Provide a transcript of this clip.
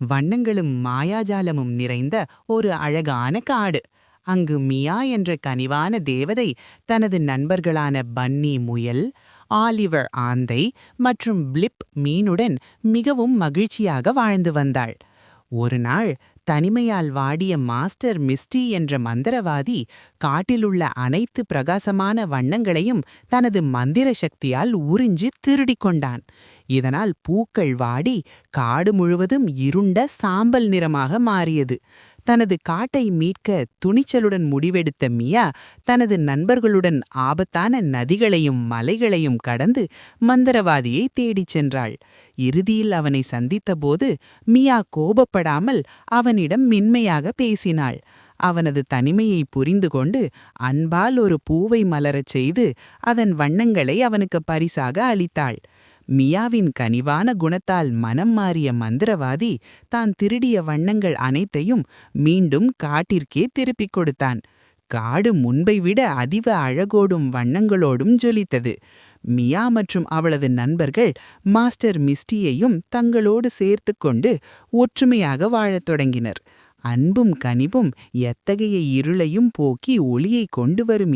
வண்ணங்களும் மாயாஜாலமும் நிறைந்த ஒரு அழகான காடு. அங்கு மியா என்ற கனிவான தேவதை தனது நண்பர்களான பன்னி முயல், ஆலிவர் ஆந்தை மற்றும் பிளிப் மீனுடன் மிகவும் மகிழ்ச்சியாக வாழ்ந்து வந்தாள். ஒரு நாள் தனிமையால் வாடிய மாஸ்டர் மிஸ்டி என்ற மந்திரவாதி காட்டிலுள்ள அனைத்து பிரகாசமான வண்ணங்களையும் தனது மந்திர சக்தியால் உறிஞ்சி திருடிக் கொண்டான். இதனால் பூக்கள் வாடி காடு முழுவதும் இருண்ட சாம்பல் நிறமாக மாறியது. தனது காட்டை மீட்க துணிச்சலுடன் முடிவெடுத்த மியா தனது நண்பர்களுடன் ஆபத்தான நதிகளையும் மலைகளையும் கடந்து மந்திரவாதியை தேடிச் சென்றாள். இறுதியில் அவனை சந்தித்தபோது மியா கோபப்படாமல் அவனிடம் மென்மையாக பேசினாள். அவனது தனிமையை புரிந்து கொண்டு அன்பால் ஒரு பூவை மலரச் செய்து அதன் வண்ணங்களை அவனுக்கு பரிசாக அளித்தாள். மியாவின் கனிவான குணத்தால் மனம் மாறிய மந்திரவாதி தான் திருடிய வண்ணங்கள் அனைத்தையும் மீண்டும் காட்டிற்கே திருப்பிக் கொடுத்தான். காடு முன்பை விட அதிக அழகோடும் வண்ணங்களோடும் ஜொலித்தது. மியா மற்றும் அவளது நண்பர்கள் மாஸ்டர் மிஸ்டியையும் தங்களோடு சேர்த்து கொண்டு ஒற்றுமையாக வாழத் தொடங்கினர். அன்பும் கனிவும் எத்தகைய இருளையும் போக்கி ஒளியை கொண்டு வரும்